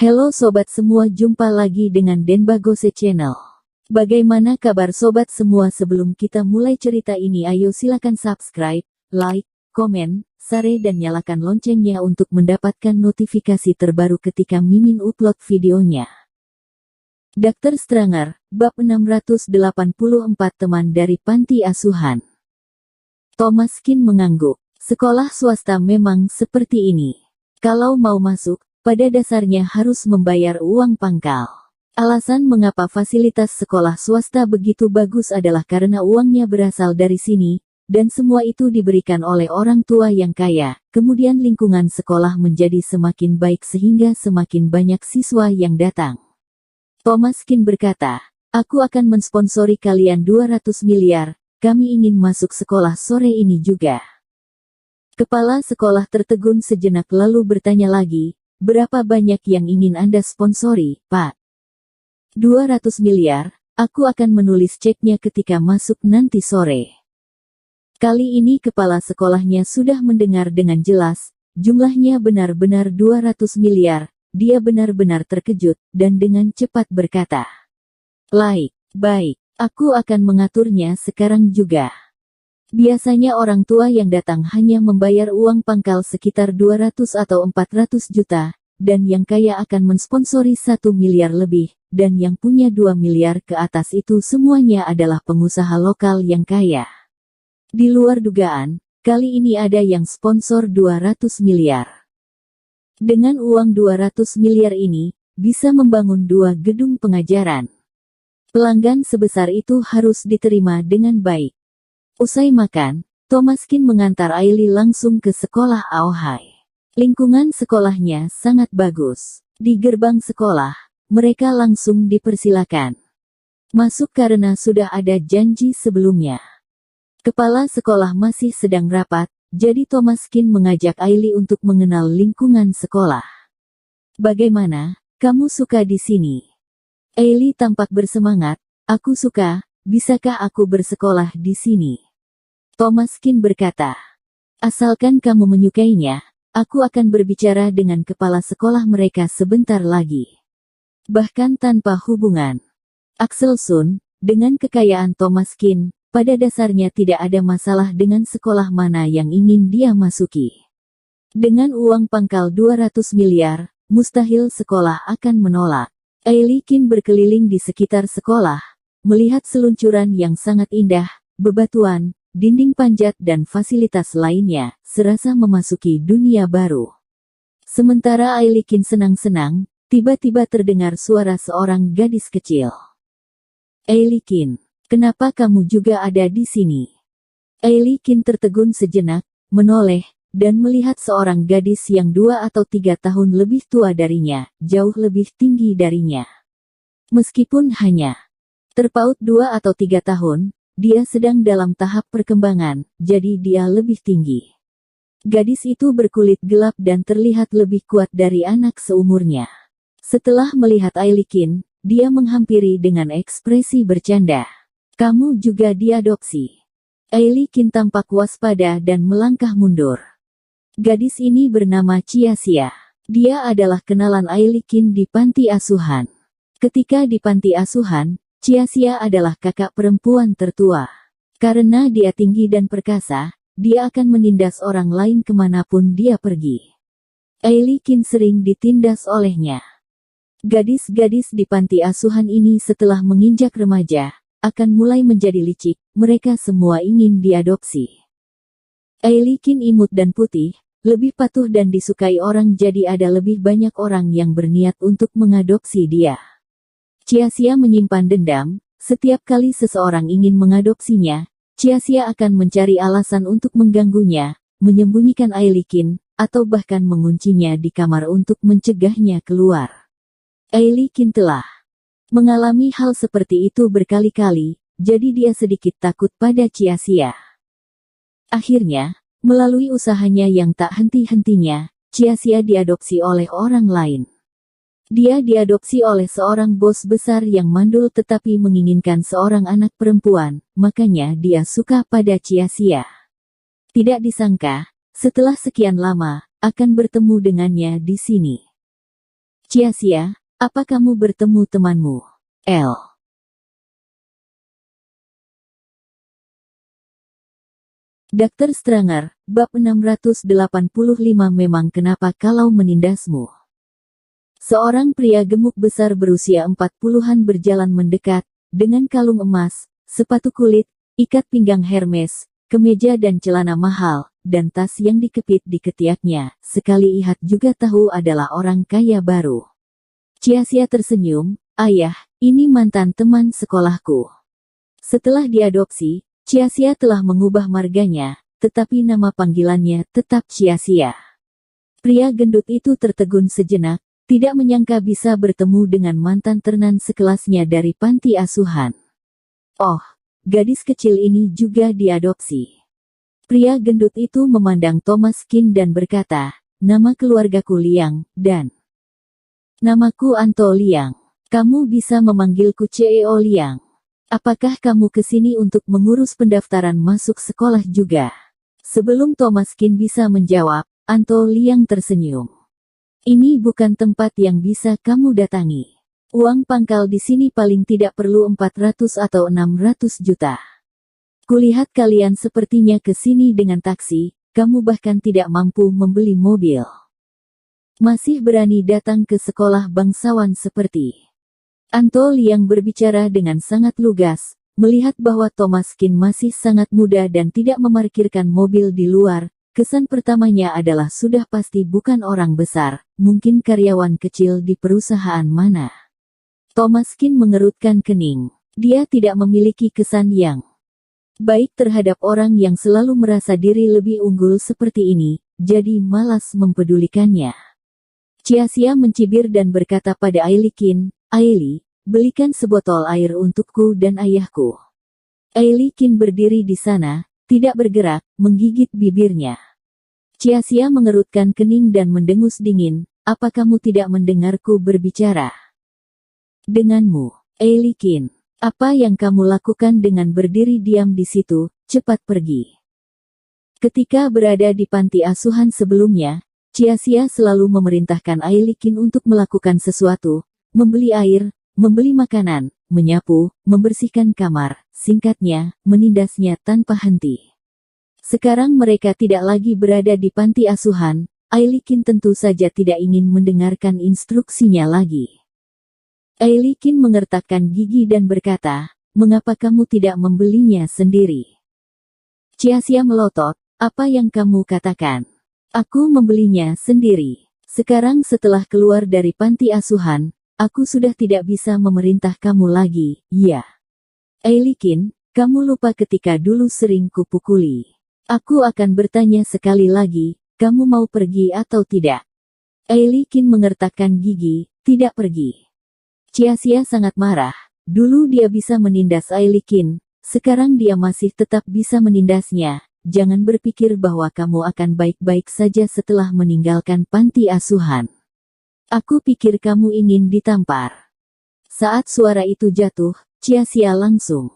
Halo sobat semua, jumpa lagi dengan Denbagose Channel. Bagaimana kabar sobat semua? Sebelum kita mulai cerita ini, ayo silakan subscribe, like, komen, share dan nyalakan loncengnya untuk mendapatkan notifikasi terbaru ketika Mimin upload videonya. Dr. Stranger, bab 684, teman dari panti asuhan. Thomaskin mengangguk. Sekolah swasta memang seperti ini. Kalau mau masuk, pada dasarnya harus membayar uang pangkal. Alasan mengapa fasilitas sekolah swasta begitu bagus adalah karena uangnya berasal dari sini, dan semua itu diberikan oleh orang tua yang kaya. Kemudian lingkungan sekolah menjadi semakin baik sehingga semakin banyak siswa yang datang. Thomaskin berkata, "Aku akan mensponsori kalian 200 miliar, kami ingin masuk sekolah sore ini juga." Kepala sekolah tertegun sejenak lalu bertanya lagi, "Berapa banyak yang ingin Anda sponsori, Pak?" 200 miliar, aku akan menulis ceknya ketika masuk nanti sore. Kali ini kepala sekolahnya sudah mendengar dengan jelas, jumlahnya benar-benar 200 miliar, dia benar-benar terkejut, dan dengan cepat berkata, Baik, aku akan mengaturnya sekarang juga." Biasanya orang tua yang datang hanya membayar uang pangkal sekitar 200 atau 400 juta, dan yang kaya akan mensponsori 1 miliar lebih, dan yang punya 2 miliar ke atas itu semuanya adalah pengusaha lokal yang kaya. Di luar dugaan, kali ini ada yang sponsor 200 miliar. Dengan uang 200 miliar ini, bisa membangun 2 gedung pengajaran. Pelanggan sebesar itu harus diterima dengan baik. Usai makan, Thomaskin mengantar Ailey langsung ke sekolah Aohai. Lingkungan sekolahnya sangat bagus. Di gerbang sekolah, mereka langsung dipersilakan masuk karena sudah ada janji sebelumnya. Kepala sekolah masih sedang rapat, jadi Thomaskin mengajak Ailey untuk mengenal lingkungan sekolah. "Bagaimana, kamu suka di sini?" Ailey tampak bersemangat. "Aku suka, bisakah aku bersekolah di sini?" Thomaskin berkata, "Asalkan kamu menyukainya, aku akan berbicara dengan kepala sekolah mereka sebentar lagi." Bahkan tanpa hubungan Axel Sun, dengan kekayaan Thomaskin, pada dasarnya tidak ada masalah dengan sekolah mana yang ingin dia masuki. Dengan uang pangkal 200 miliar, mustahil sekolah akan menolak. Ailey berkeliling di sekitar sekolah, melihat seluncuran yang sangat indah, bebatuan, dinding panjat dan fasilitas lainnya, serasa memasuki dunia baru. Sementara Ailey senang-senang, tiba-tiba terdengar suara seorang gadis kecil. "Ailey, kenapa kamu juga ada di sini?" Ailey tertegun sejenak, menoleh, dan melihat seorang gadis yang 2 atau 3 tahun lebih tua darinya, jauh lebih tinggi darinya. Meskipun hanya terpaut 2 atau 3 tahun, dia sedang dalam tahap perkembangan, jadi dia lebih tinggi. Gadis itu berkulit gelap dan terlihat lebih kuat dari anak seumurnya. Setelah melihat Ailey, dia menghampiri dengan ekspresi bercanda. "Kamu juga diadopsi?" Ailey tampak waspada dan melangkah mundur. Gadis ini bernama Chia-Sia. Dia adalah kenalan Ailey di panti asuhan. Ketika di panti asuhan, Chia-Sia adalah kakak perempuan tertua. Karena dia tinggi dan perkasa, dia akan menindas orang lain kemanapun dia pergi. Ailey sering ditindas olehnya. Gadis-gadis di panti asuhan ini setelah menginjak remaja, akan mulai menjadi licik, mereka semua ingin diadopsi. Ailey imut dan putih, lebih patuh dan disukai orang, jadi ada lebih banyak orang yang berniat untuk mengadopsi dia. Chia-Sia menyimpan dendam, setiap kali seseorang ingin mengadopsinya, Chia-Sia akan mencari alasan untuk mengganggunya, menyembunyikan Ailey, atau bahkan menguncinya di kamar untuk mencegahnya keluar. Ailey telah mengalami hal seperti itu berkali-kali, jadi dia sedikit takut pada Chia-Sia. Akhirnya, melalui usahanya yang tak henti-hentinya, Chia-Sia diadopsi oleh orang lain. Dia diadopsi oleh seorang bos besar yang mandul tetapi menginginkan seorang anak perempuan, makanya dia suka pada Chia-Sia. Tidak disangka, setelah sekian lama, akan bertemu dengannya di sini. Cia-cia, apa kamu bertemu temanmu? L. Dr. Stranger, bab 685 memang kenapa kalau menindasmu? Seorang pria gemuk besar berusia 40-an berjalan mendekat, dengan kalung emas, sepatu kulit, ikat pinggang Hermes, kemeja dan celana mahal, dan tas yang dikepit di ketiaknya. Sekali lihat juga tahu adalah orang kaya baru. Cia-cia tersenyum, ayah, ini mantan teman sekolahku. Setelah diadopsi, Cia-cia telah mengubah marganya, tetapi nama panggilannya tetap Cia-cia. Pria gendut itu tertegun sejenak, tidak menyangka bisa bertemu dengan mantan tenan sekelasnya dari panti asuhan. Oh, gadis kecil ini juga diadopsi. Pria gendut itu memandang Thomas Kin dan berkata, nama keluargaku Liang, dan namaku Anto Liang. Kamu bisa memanggilku CEO Liang. Apakah kamu kesini untuk mengurus pendaftaran masuk sekolah juga? Sebelum Thomas Kin bisa menjawab, Anto Liang tersenyum. Ini bukan tempat yang bisa kamu datangi. Uang pangkal di sini paling tidak perlu 400 atau 600 juta. Kulihat kalian sepertinya ke sini dengan taksi, kamu bahkan tidak mampu membeli mobil. Masih berani datang ke sekolah bangsawan seperti. Anto Liang berbicara dengan sangat lugas, melihat bahwa Thomas Kin masih sangat muda dan tidak memarkirkan mobil di luar. Kesan pertamanya adalah sudah pasti bukan orang besar, mungkin karyawan kecil di perusahaan mana. Thomas Kin mengerutkan kening. Dia tidak memiliki kesan yang baik terhadap orang yang selalu merasa diri lebih unggul seperti ini, jadi malas mempedulikannya. Cia-cia mencibir dan berkata pada Aili Kin, Aili, belikan sebotol air untukku dan ayahku. Aili Kin berdiri di sana, tidak bergerak, menggigit bibirnya. Cia-cia mengerutkan kening dan mendengus dingin, apa kamu tidak mendengarku berbicara? Denganmu, Aili Kin. Apa yang kamu lakukan dengan berdiri diam di situ, cepat pergi. Ketika berada di panti asuhan sebelumnya, Cia-cia selalu memerintahkan Aili Kin untuk melakukan sesuatu, membeli air, membeli makanan, menyapu, membersihkan kamar, singkatnya, menindasnya tanpa henti. Sekarang mereka tidak lagi berada di panti asuhan, Aili Kin tentu saja tidak ingin mendengarkan instruksinya lagi. Aili Kin mengertakkan gigi dan berkata, mengapa kamu tidak membelinya sendiri? Cia-cia melotot, apa yang kamu katakan? Aku membelinya sendiri. Sekarang setelah keluar dari panti asuhan, aku sudah tidak bisa memerintah kamu lagi, ya. Aili Kin, kamu lupa ketika dulu sering kupukuli. Aku akan bertanya sekali lagi, kamu mau pergi atau tidak? Aili Kin mengertakkan gigi, tidak pergi. Cia-cia sangat marah. Dulu dia bisa menindas Aili Kin, sekarang dia masih tetap bisa menindasnya. Jangan berpikir bahwa kamu akan baik-baik saja setelah meninggalkan panti asuhan. Aku pikir kamu ingin ditampar. Saat suara itu jatuh, Cia-cia langsung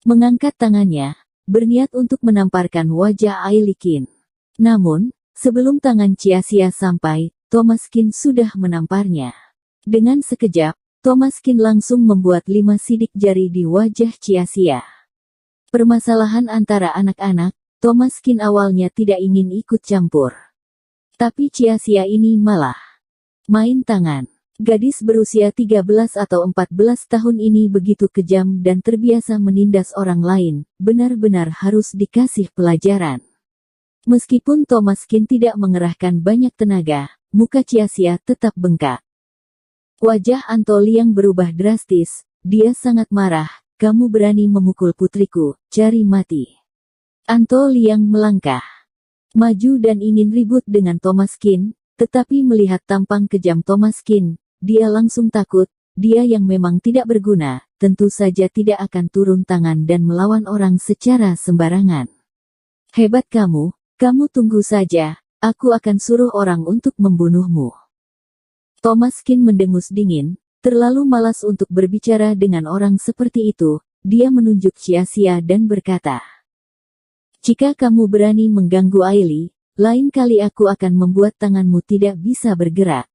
mengangkat tangannya, berniat untuk menamparkan wajah Aili Kin. Namun, sebelum tangan Cia-cia sampai, Thomas Kin sudah menamparnya. Dengan sekejap, Thomas Kin langsung membuat 5 sidik jari di wajah Cia-cia. Permasalahan antara anak-anak, Thomas Kin awalnya tidak ingin ikut campur. Tapi Cia-cia ini malah main tangan. Gadis berusia 13 atau 14 tahun ini begitu kejam dan terbiasa menindas orang lain, benar-benar harus dikasih pelajaran. Meskipun Thomas Kin tidak mengerahkan banyak tenaga, muka Cia-cia tetap bengkak. Wajah Anto Liang berubah drastis, dia sangat marah, kamu berani memukul putriku, cari mati. Anto Liang melangkah maju dan ingin ribut dengan Thomas Kin, tetapi melihat tampang kejam Thomas Kin, dia langsung takut, dia yang memang tidak berguna, tentu saja tidak akan turun tangan dan melawan orang secara sembarangan. Hebat kamu tunggu saja, aku akan suruh orang untuk membunuhmu. Thomas Kin mendengus dingin, terlalu malas untuk berbicara dengan orang seperti itu, dia menunjuk Cia-cia dan berkata, jika kamu berani mengganggu Aili, lain kali aku akan membuat tanganmu tidak bisa bergerak.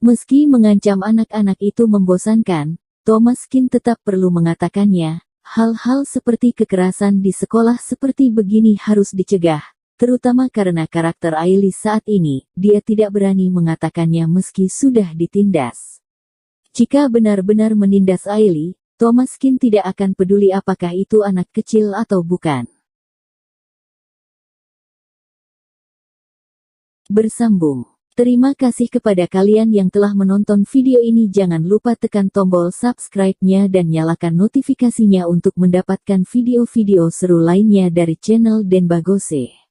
Meski mengancam anak-anak itu membosankan, Thomaskin tetap perlu mengatakannya. Hal-hal seperti kekerasan di sekolah seperti begini harus dicegah, terutama karena karakter Ailey saat ini. Dia tidak berani mengatakannya meski sudah ditindas. Jika benar-benar menindas Ailey, Thomaskin tidak akan peduli apakah itu anak kecil atau bukan. Bersambung. Terima kasih kepada kalian yang telah menonton video ini. Jangan lupa tekan tombol subscribe-nya dan nyalakan notifikasinya untuk mendapatkan video-video seru lainnya dari channel Denbagose.